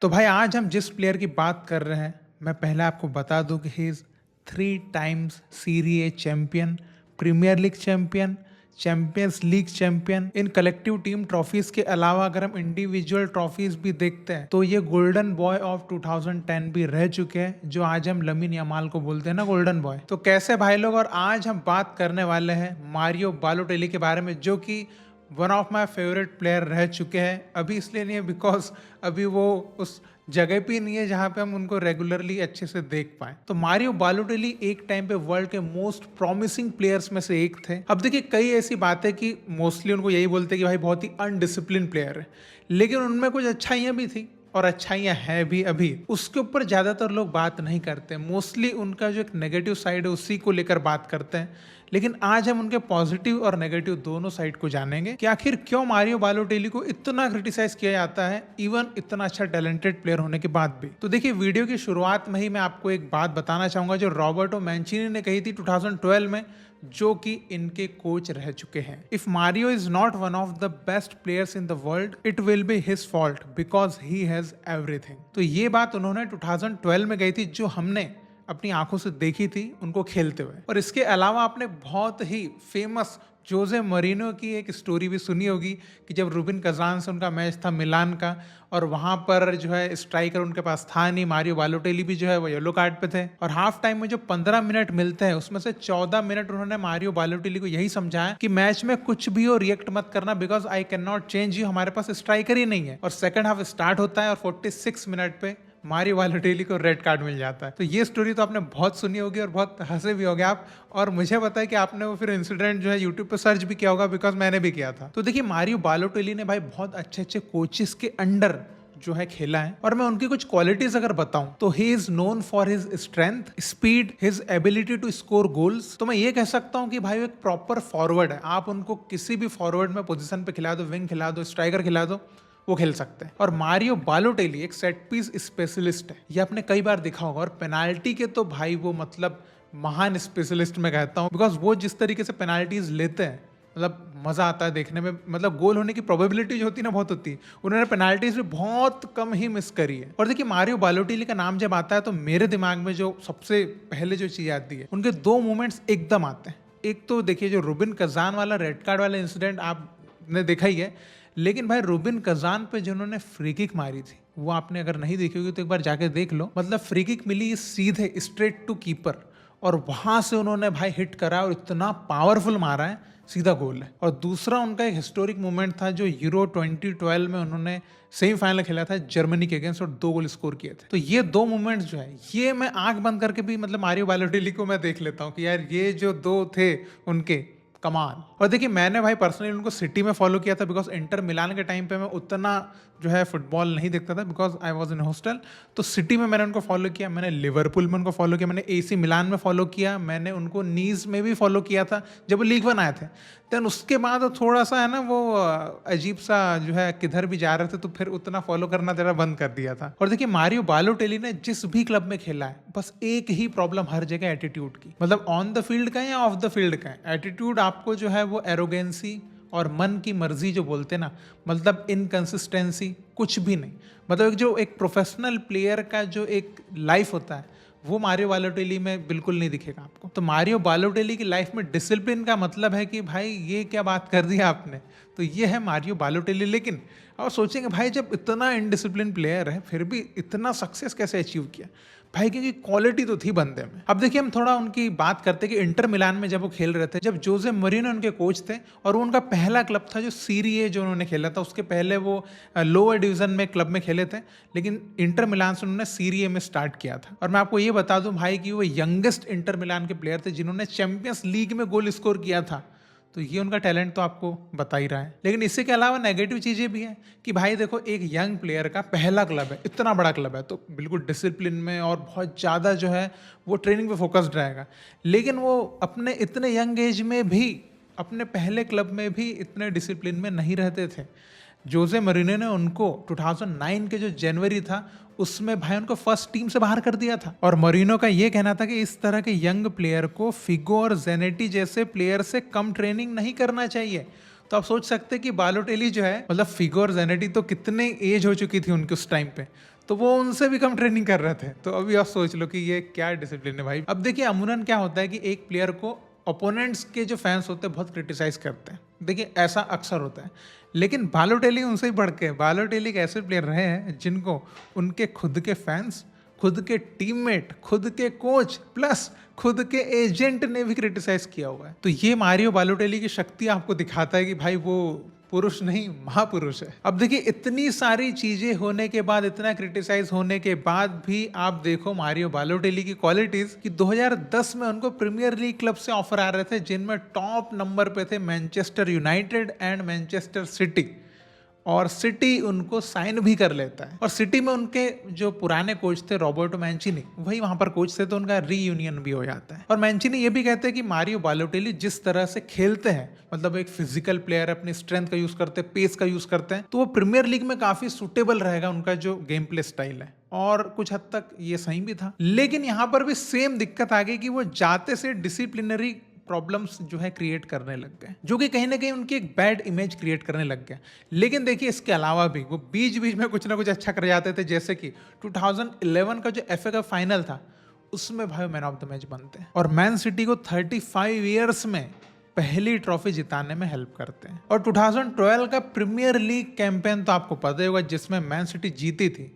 तो भाई आज हम जिस प्लेयर की बात कर रहे हैं, मैं पहले आपको बता दूं कि he is 3 times Serie A champion, premier league champion, champions league champion. इन कलेक्टिव टीम ट्रॉफीज के अलावा अगर हम इंडिविजुअल ट्रॉफीज भी देखते हैं तो ये गोल्डन बॉय ऑफ 2010 भी रह चुके हैं, जो आज हम लमीन यमाल को बोलते हैं ना, गोल्डन बॉय। तो कैसे भाई लोग, और आज हम बात करने वाले हैं मारियो बालोटेली के बारे में, जो कि one of my favourite player रह चुके हैं। अभी इसलिए नहीं है बिकॉज अभी वो उस जगह पे नहीं है जहां पे हम उनको रेगुलरली अच्छे से देख पाए। तो मारियो बालोटेली एक टाइम पे वर्ल्ड के मोस्ट प्रॉमिसिंग प्लेयर्स में से एक थे। अब देखिए, कई ऐसी बातें कि मोस्टली उनको यही बोलते हैं कि भाई बहुत ही अनडिसिप्लिन प्लेयर है, लेकिन उनमें कुछ अच्छाइयां भी थी और अच्छाइयां हैं भी। अभी उसके ऊपर ज्यादातर लोग बात नहीं करते, मोस्टली उनका जो एक नेगेटिव साइड है उसी को लेकर बात करते हैं। लेकिन आज हम उनके पॉजिटिव और नेगेटिव दोनों साइड को जानेंगे कि आखिर क्यों मारियो बालोटेली को इतना क्रिटिसाइज किया जाता है, इवन इतना अच्छा टैलेंटेड प्लेयर होने के बाद भी। तो देखिए, वीडियो की शुरुआत में ही मैं आपको एक बात बताना चाहूंगा जो रॉबर्टो मैंचिनी ने कही थी 2012 में, जो कि इनके कोच रह चुके हैं। If Mario is not one of the best players in the world, it will be his fault because he has everything. तो ये बात उन्होंने 2012 में कही थी, जो हमने अपनी आंखों से देखी थी उनको खेलते हुए। और इसके अलावा आपने बहुत ही फेमस जोजे मरीनो की एक स्टोरी भी सुनी होगी कि जब रूबिन कजान से उनका मैच था मिलान का, और वहां पर जो है स्ट्राइकर उनके पास था नहीं, मारियो बालोटेली भी जो है वो येलो कार्ड पे थे, और हाफ टाइम में जो 15 मिनट मिलते हैं उसमें से 14 मिनट उन्होंने मारियो बालोटेली को यही समझाया कि मैच में कुछ भी हो रिएक्ट मत करना, because I can not change you, हमारे पास स्ट्राइकर ही नहीं है। और सेकंड हाफ स्टार्ट होता है और 46 मिनट पे मारियो बालोटेली को रेड कार्ड मिल जाता है। तो ये स्टोरी तो आपने बहुत सुनी होगी और बहुत हंसे भी होगे आप, और मुझे पता है कि आपने वो फिर इंसिडेंट जो है यूट्यूब पे सर्च भी किया होगा, बिकॉज मैंने भी किया था। तो देखिए, मारियो बालोटेली ने भाई बहुत अच्छे अच्छे कोचेस के अंडर जो है खेला है, और मैं उनकी कुछ क्वालिटीज अगर बताऊं तो he is known for his strength, speed, his ability to score goals. तो मैं ये कह सकता हूं कि भाई वो एक प्रॉपर फॉरवर्ड है। आप उनको किसी भी फॉरवर्ड में पोजीशन पे खिला दो, विंग खिला दो, स्ट्राइकर खिला दो, वो खेल सकते हैं। और मारियो बालोटेली एक सेट पीस स्पेशलिस्ट है, ये आपने कई बार देखा होगा। और पेनाल्टी के तो भाई वो मतलब महान स्पेशलिस्ट मैं कहता हूं, बिकॉज वो जिस तरीके से पेनाल्टीज लेते हैं, मतलब मजा आता है देखने में। मतलब गोल होने की प्रोबेबिलिटी जो होती है ना, बहुत होती है। उन्होंने पेनाल्टीज भी बहुत कम ही मिस करी है। और देखिए, मारियो बालोटेली का नाम जब आता है तो मेरे दिमाग में जो सबसे पहले जो चीज आती है, उनके दो मूवमेंट्स एकदम आते हैं। एक तो देखिए, जो रूबिन कजान वाला रेड कार्ड वाला इंसिडेंट आपने देखा ही है, लेकिन भाई रूबिन कजान पे जिन्होंने फ्री किक मारी थी, वो आपने अगर नहीं देखी होगी तो एक बार जाके देख लो। मतलब फ्री किक मिली सीधे स्ट्रेट टू कीपर, और वहां से उन्होंने भाई हिट करा और इतना पावरफुल मारा है, सीधा गोल है। और दूसरा उनका एक हिस्टोरिक मोमेंट था जो यूरो 2012 में उन्होंने सेमीफाइनल खेला था जर्मनी के अगेंस्ट और 2 गोल स्कोर किए थे। तो ये दो मोमेंट्स जो है, ये मैं आंख बंद करके भी मतलब मारियो बालोटेली को मैं देख लेता हूँ कि यार ये जो दो थे उनके, कमाल। और देखिए, मैंने भाई पर्सनली उनको सिटी में फॉलो किया था, बिकॉज इंटर मिलान के टाइम पे मैं उतना जो है फुटबॉल नहीं देखता था, because I was in hostel. तो सिटी में मैंने उनको फॉलो किया, मैंने लिवरपूल में उनको फॉलो किया, मैंने AC मिलान में फॉलो किया, मैंने उनको नीज में भी फॉलो किया था जब वो लीग 1 आए थे। देन उसके बाद थोड़ा सा है ना वो अजीब सा जो है किधर भी जा रहे थे, तो फिर उतना फॉलो करना जरा बंद कर दिया था। और देखिए, मारियो बालोटेली ने जिस भी क्लब में खेला है, बस एक ही प्रॉब्लम हर जगह एटीट्यूड की, मतलब ऑन द फील्ड का या ऑफ द फील्ड का। एटीट्यूड आपको जो है वो एरोगेंसी और मन की मर्जी जो बोलते हैं ना, मतलब इनकंसिस्टेंसी, कुछ भी नहीं। मतलब जो एक प्रोफेशनल प्लेयर का जो एक लाइफ होता है, वो मारियो बालोटेली में बिल्कुल नहीं दिखेगा आपको। तो मारियो बालोटेली की लाइफ में डिसिप्लिन का मतलब है कि भाई ये क्या बात कर दी आपने। तो ये है मारियो बालोटेली। लेकिन और सोचेंगे भाई, जब इतना इनडिसिप्लिन प्लेयर है फिर भी इतना सक्सेस कैसे अचीव किया भाई, क्योंकि क्वालिटी तो थी बंदे में। अब देखिए, हम थोड़ा उनकी बात करते हैं कि इंटर मिलान में जब वो खेल रहे थे, जब जोजे मरीनो उनके कोच थे, और वो उनका पहला क्लब था जो सीरी ए जो उन्होंने खेला था। उसके पहले वो लोअर डिवीजन में क्लब में खेले थे, लेकिन इंटर मिलान से उन्होंने सीरी ए में स्टार्ट किया था। और मैं आपको ये बता दूं भाई कि वो यंगेस्ट इंटर मिलान के प्लेयर थे जिन्होंने चैंपियंस लीग में गोल स्कोर किया था। तो ये उनका टैलेंट तो आपको बता ही रहा है। लेकिन इससे के अलावा नेगेटिव चीज़ें भी हैं कि भाई देखो, एक यंग प्लेयर का पहला क्लब है, इतना बड़ा क्लब है, तो बिल्कुल डिसिप्लिन में और बहुत ज़्यादा जो है वो ट्रेनिंग पे फोकस्ड रहेगा। लेकिन वो अपने इतने यंग एज में भी, अपने पहले क्लब में भी इतने डिसिप्लिन में नहीं रहते थे। जोजे मरीनो ने उनको 2009 के जो जनवरी था उसमें भाई उनको फर्स्ट टीम से बाहर कर दिया था। और मरीनो का ये कहना था कि इस तरह के यंग प्लेयर को फिगो और जेनेटी जैसे प्लेयर से कम ट्रेनिंग नहीं करना चाहिए। तो आप सोच सकते हैं कि बालोटेली जो है, मतलब फिगो और जेनेटी तो कितने एज हो चुकी थी उनके उस टाइम पे, तो वो उनसे भी कम ट्रेनिंग कर रहे थे। तो अभी आप सोच लो कि ये क्या डिसिप्लिन है भाई। अब देखिए अमूमन क्या होता है कि एक प्लेयर को ओपोनेंट्स के जो फैंस होते हैं बहुत क्रिटिसाइज करते हैं, देखिए ऐसा अक्सर होता है, लेकिन बालोटेली उनसे ही बढ़ के, बालोटेली एक ऐसे प्लेयर रहे हैं जिनको उनके खुद के फैंस, खुद के टीममेट, खुद के कोच प्लस खुद के एजेंट ने भी क्रिटिसाइज किया हुआ है। तो ये मारियो बालोटेली की शक्ति आपको दिखाता है कि भाई वो पुरुष नहीं महापुरुष है। अब देखिए इतनी सारी चीजें होने के बाद, इतना क्रिटिसाइज होने के बाद भी आप देखो मारियो बालोटेली की क्वालिटीज कि 2010 में उनको प्रीमियर लीग क्लब से ऑफर आ रहे थे जिनमें टॉप नंबर पे थे Manchester United and Manchester city, और सिटी उनको साइन भी कर लेता है। और सिटी में उनके जो पुराने कोच थे रॉबर्टो मैंचिनी, वही वहां पर कोच थे, तो उनका रीयूनियन भी हो जाता है। और मैंचिनी ये भी कहते हैं कि मारियो बालोटेली जिस तरह से खेलते हैं, मतलब एक फिजिकल प्लेयर, अपनी स्ट्रेंथ का यूज करते हैं, पेस का यूज करते हैं, तो वो प्रीमियर लीग में काफी सुटेबल रहेगा उनका जो गेम प्ले स्टाइल है। और कुछ हद तक ये सही भी था, लेकिन यहाँ पर भी सेम दिक्कत आ गई कि वो जाते से डिसिप्लिनरी प्रॉब्लम्स जो है क्रिएट करने लग गए, जो कि कहीं ना कहीं उनकी एक बैड इमेज क्रिएट करने लग गया। लेकिन देखिए इसके अलावा भी वो बीच बीच में कुछ ना कुछ अच्छा कर जाते थे, जैसे कि 2011 का जो FA कप फाइनल था उसमें भाई मैन ऑफ द मैच बनते हैं और मैन सिटी को 35 ईयर्स में पहली ट्रॉफी जिताने में हेल्प करते हैं। और 2012 का प्रीमियर लीग कैंपेन तो आपको पता ही होगा जिसमें मैन सिटी जीती थी,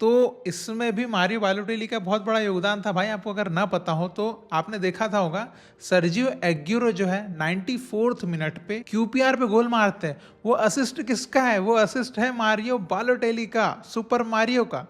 तो इसमें भी मारियो बालोटेली का बहुत बड़ा योगदान था भाई। आपको अगर ना पता हो तो आपने देखा था होगा, सर्जियो एग्यूरो जो है 94th मिनट पे QPR पे गोल मारते हैं, वो असिस्ट किसका है? वो असिस्ट है मारियो बालोटेली का, सुपर मारियो का।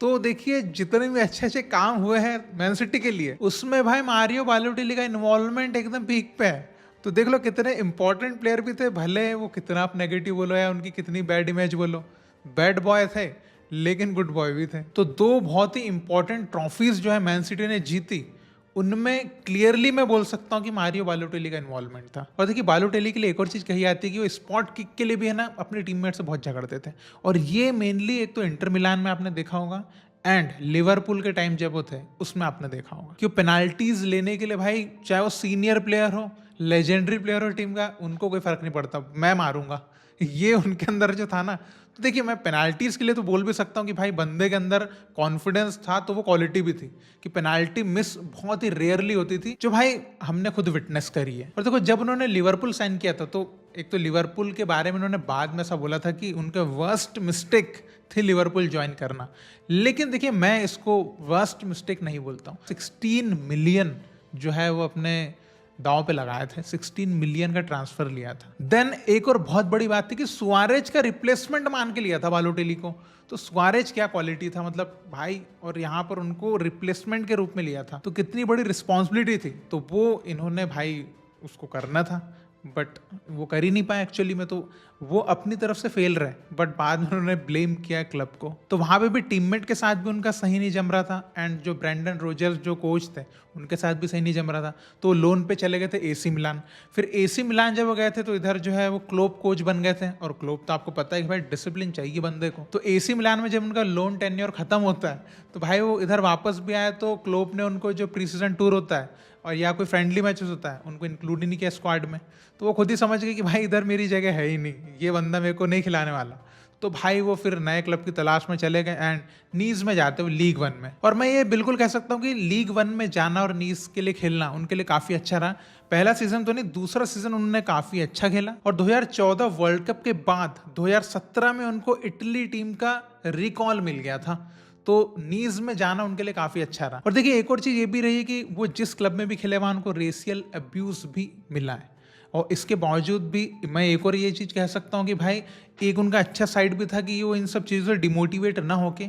तो देखिए जितने भी अच्छे अच्छे काम हुए हैं मैन सिटी के लिए, उसमें भाई मारियो बालोटेली का इन्वॉल्वमेंट एकदम पीक पे है। तो देख लो कितने इंपॉर्टेंट प्लेयर भी थे, भले वो कितना आप नेगेटिव बोलो या उनकी कितनी बैड इमेज बोलो, बैड बॉय थे लेकिन गुड बॉय भी थे। तो दो बहुत ही इंपॉर्टेंट ट्रॉफीज जो है मैन सिटी ने जीती, उनमें क्लियरली मैं बोल सकता हूं कि मारियो बालोटेली का इन्वॉल्वमेंट था। और देखिए बालोटेली के लिए एक और चीज कही जाती है कि वो स्पॉट किक के लिए भी है ना अपने टीममेट से बहुत झगड़ते थे, और ये मेनली एक तो इंटर मिलान में आपने देखा होगा एंड लिवरपूल के टाइम जब वो थे उसमें आपने देखा होगा कि पेनाल्टीज लेने के लिए भाई, चाहे वो सीनियर प्लेयर हो, लेजेंडरी प्लेयर हो टीम का, उनको कोई फर्क नहीं पड़ता, मैं मारूंगा, ये उनके अंदर जो था ना। तो देखिए मैं पेनाल्टीज के लिए तो बोल भी सकता हूँ कि भाई बंदे के अंदर कॉन्फिडेंस था, तो वो क्वालिटी भी थी कि पेनाल्टी मिस बहुत ही रेयरली होती थी, जो भाई हमने खुद विटनेस करी है। और देखो जब उन्होंने लिवरपूल साइन किया था, तो एक तो लिवरपूल के बारे में उन्होंने बाद में ऐसा बोला था कि उनके वर्स्ट मिस्टेक थी लिवरपूल ज्वाइन करना, लेकिन देखिए मैं इसको वर्स्ट मिस्टेक नहीं बोलता हूँ। 16 मिलियन जो है वो अपने दांव पे लगाए थे, 16 मिलियन का ट्रांसफर लिया था। देन एक और बहुत बड़ी बात थी कि सुआरेज का रिप्लेसमेंट मान के लिया था बालोटेली को। तो सुआरेज क्या क्वालिटी था मतलब भाई, और यहाँ पर उनको रिप्लेसमेंट के रूप में लिया था, तो कितनी बड़ी रिस्पॉन्सिबिलिटी थी। तो वो इन्होंने भाई उसको करना था, बट वो कर ही नहीं पाए एक्चुअली में, तो वो अपनी तरफ से फेल रहे, बट बाद में उन्होंने ब्लेम किया क्लब को। तो वहाँ पे भी टीममेट के साथ भी उनका सही नहीं जम रहा था, एंड जो ब्रेंडन रोजर्स जो कोच थे उनके साथ भी सही नहीं जम रहा था, तो लोन पे चले गए थे AC मिलान। फिर AC मिलान जब वो गए थे तो इधर जो है वो क्लोप कोच बन गए थे, और क्लोप तो आपको पता है कि भाई डिसिप्लिन चाहिए बंदे को। तो AC मिलान में जब उनका लोन टेन्योर खत्म होता है, तो भाई वो इधर वापस भी आए, तो क्लोप ने उनको जो प्री सीजन टूर होता है और या कोई फ्रेंडली मैचेस होता है उनको इंक्लूड ही नहीं किया स्क्वाड में। तो वो खुद ही समझ गए कि भाई इधर मेरी जगह है ही नहीं, ये बंदा मेरे को नहीं खिलाने वाला। तो भाई वो फिर नए क्लब की तलाश में चले गए एंड नीज में जाते हुए लीग 1 में। और मैं ये बिल्कुल कह सकता हूँ कि लीग 1 में जाना और नीज के लिए खेलना उनके लिए काफी अच्छा रहा। पहला सीजन तो नहीं, दूसरा सीजन उन्होंने काफी अच्छा खेला, और 2014 वर्ल्ड कप के बाद 2017 में उनको इटली टीम का रिकॉल मिल गया था, तो नीज में जाना उनके लिए काफी अच्छा रहा। और देखिए एक और चीज ये भी रही है कि वो जिस क्लब में भी खेले वहां उनको रेशियल अब्यूज भी मिला है, और इसके बावजूद भी मैं एक और ये चीज कह सकता हूँ कि भाई एक उनका अच्छा साइड भी था कि वो इन सब चीजों से डिमोटिवेट ना होके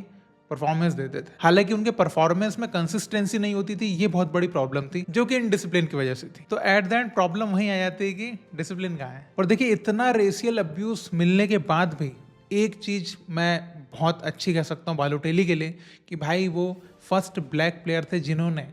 परफॉर्मेंस देते थे। हालांकि उनके परफॉर्मेंस में कंसिस्टेंसी नहीं होती थी, ये बहुत बड़ी प्रॉब्लम थी जो कि इनडिसिप्लिन की वजह से थी। तो एट द एंड प्रॉब्लम वहीं आ जाती है कि डिसिप्लिन कहाँ है। और देखिए इतना रेशियल अब्यूज मिलने के बाद भी एक चीज मैं बहुत अच्छी कह सकता हूँ बालोटेली के लिए, कि भाई वो फर्स्ट ब्लैक प्लेयर थे जिन्होंने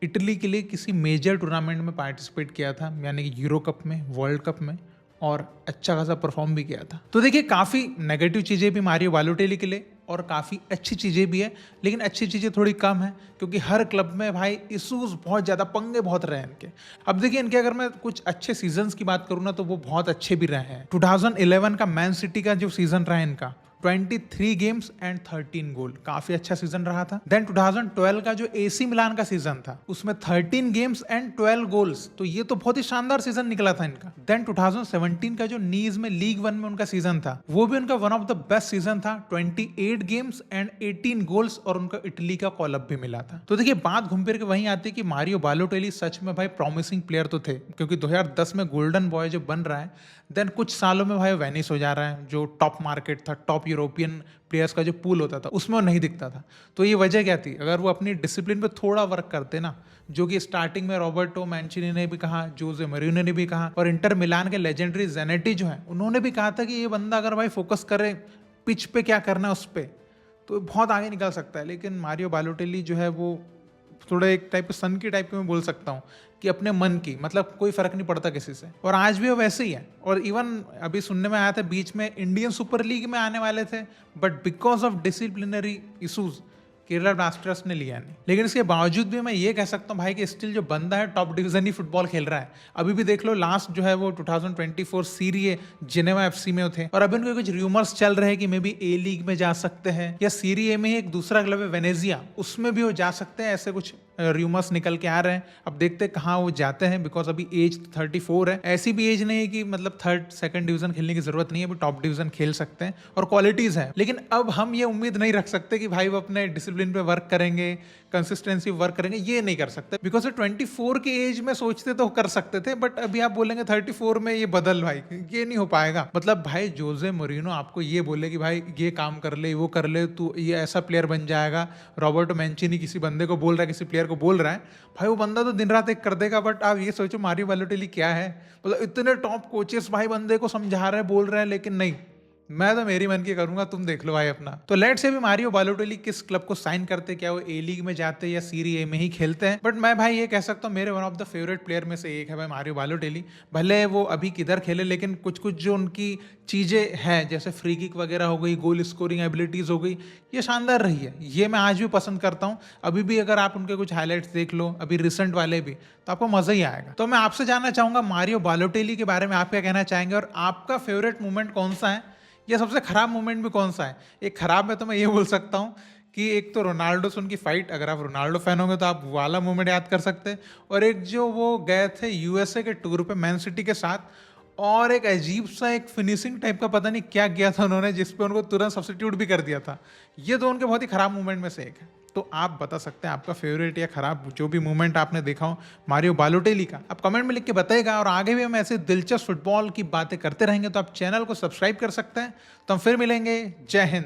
इटली के लिए किसी मेजर टूर्नामेंट में पार्टिसिपेट किया था, यानी कि यूरो कप में, वर्ल्ड कप में, और अच्छा खासा परफॉर्म भी किया था। तो देखिए काफ़ी नेगेटिव चीज़ें भी मारियो बालोटेली के लिए और काफ़ी अच्छी चीज़ें भी है, लेकिन अच्छी चीज़ें थोड़ी कम है क्योंकि हर क्लब में भाई इशूज़ बहुत ज़्यादा, पंगे बहुत रहे हैं इनके। अब देखिए इनके अगर मैं कुछ अच्छे सीजन्स की बात करूँ ना, तो वो बहुत अच्छे भी रहे हैं। 2011 का मैन सिटी का जो सीजन रहा है इनका, 23 गेम्स एंड 13 गोल, काफी अच्छा सीजन रहा था। देन 2012 का जो एसी मिलान का सीजन था उसमें 13 गेम्स एंड 12 गोल्स, तो ये तो बहुत ही शानदार सीजन निकला था इनका। देन 2017 का जो नीज में लीग वन में उनका सीजन था वो भी उनका one of the best season था, 28 गेम्स एंड 18 गोल्स, और उनको इटली का कॉल अप भी मिला था। तो देखिए बात घूम फिर के वहीं आती है कि मारियो बालोटेली सच में भाई प्रॉमिसिंग प्लेयर तो थे, क्योंकि 2010 में गोल्डन बॉय जो बन रहा है, देन कुछ सालों में भाई वेनिस हो जा रहा है। जो टॉप मार्केट था, टॉप यूरोपियन प्लेयर्स का जो पूल होता था उसमें वो नहीं दिखता था। तो ये वजह क्या थी? अगर वो अपनी डिसिप्लिन पे थोड़ा वर्क करते ना, जो कि स्टार्टिंग में रॉबर्टो मैंचिनी ने भी कहा, जोजे मरीनो ने भी कहा, और इंटर मिलान के लेजेंडरी जेनेटी जो है उन्होंने भी कहा था कि ये बंदा अगर भाई फोकस करे पिच पे क्या करना है उस पर, तो बहुत आगे निकल सकता है। लेकिन मारियो बालोटेली जो है वो थोड़ा एक टाइप के सन की टाइप के मैं बोल सकता हूँ कि अपने मन की, मतलब कोई फर्क नहीं पड़ता किसी से, और आज भी वो वैसे ही है। और इवन अभी सुनने में आया था बीच में इंडियन सुपर लीग में आने वाले थे, but because of disciplinary issues Kerala blasters ने लिया नहीं। लेकिन इसके बावजूद भी मैं ये कह सकता हूँ भाई कि स्टिल जो बंदा है टॉप डिवीजन ही फुटबॉल खेल रहा है। अभी भी देख लो लास्ट जो है वो 2024 सीरिए जिनेवा एफसी में थे, और अभी उनके कुछ रूमर्स चल रहे हैं कि मे बी ए लीग में जा सकते हैं, या सीरिए में ही एक दूसरा क्लब है वेनेजिया, उसमें भी वो जा सकते हैं। ऐसे कुछ रूमर्स निकल के आ रहे हैं। अब देखते हैं कहाँ वो जाते हैं, बिकॉज अभी एज 34 है। ऐसी भी एज नहीं है कि मतलब थर्ड सेकंड डिवीजन खेलने की जरूरत नहीं है, अभी टॉप डिवीजन खेल सकते हैं और क्वालिटीज है। लेकिन अब हम ये उम्मीद नहीं रख सकते कि भाई वो अपने डिसिप्लिन पे वर्क करेंगे, कंसिस्टेंसी वर्क करेंगे, ये नहीं कर सकते, बिकॉज 24 की एज में सोचते तो कर सकते थे, बट अभी आप बोलेंगे 34 में ये बदल भाई, ये नहीं हो पाएगा। मतलब भाई जोजे मोरिनो आपको ये बोले कि भाई ये काम कर ले, वो कर ले, तू ये ऐसा प्लेयर बन जाएगा। रॉबर्टो मैंचिनी किसी बंदे को बोल रहा है, किसी प्लेयर को बोल रहा है, भाई वो बंदा तो दिन रात एक कर देगा। बट आप ये सोचो मारियो बालोटेली क्या है, मतलब इतने टॉप कोचेस भाई बंदे को समझा रहे हैं, बोल रहे हैं, लेकिन नहीं, मैं तो मेरी मन की करूंगा, तुम देख लो भाई अपना। तो लेट से भी मारियो बालोटेली किस क्लब को साइन करते, क्या वो ए लीग में जाते या सीरी ए में ही खेलते हैं, बट मैं भाई ये कह सकता हूँ मेरे one of the favourite player में से एक है भाई मारियो बालोटेली। भले वो अभी किधर खेले, लेकिन कुछ कुछ जो उनकी चीजें हैं, जैसे फ्री किक वगैरह हो गई, गोल स्कोरिंग एबिलिटीज हो गई, ये शानदार रही है, ये मैं आज भी पसंद करता हूँ। अभी भी अगर आप उनके कुछ हाईलाइट्स देख लो, अभी रिसेंट वाले भी, तो आपको मजा ही आएगा। तो मैं आपसे जानना चाहूंगा मारियो बालोटेली के बारे में आप क्या कहना चाहेंगे, और आपका फेवरेट मोमेंट कौन सा है, या सबसे खराब मोमेंट भी कौन सा है। एक खराब में तो मैं ये बोल सकता हूँ कि एक तो रोनाल्डो से उनकी फाइट, अगर आप रोनाल्डो फैन होंगे तो आप वाला मोमेंट याद कर सकते हैं, और एक जो वो गए थे यूएसए के टूर पे मैन सिटी के साथ, और एक अजीब सा एक फिनिशिंग टाइप का पता नहीं क्या किया था उन्होंने, जिसपे उनको तुरंत सब्स्टिट्यूट भी कर दिया था। ये तो उनके बहुत ही खराब मोमेंट में से एक है। तो आप बता सकते हैं आपका फेवरेट या खराब जो भी मोमेंट आपने देखा हो मारियो बालोटेली का, आप कमेंट में लिख के बताइएगा। और आगे भी हम ऐसे दिलचस्प फुटबॉल की बातें करते रहेंगे, तो आप चैनल को सब्सक्राइब कर सकते हैं। तो हम फिर मिलेंगे। जय हिंद।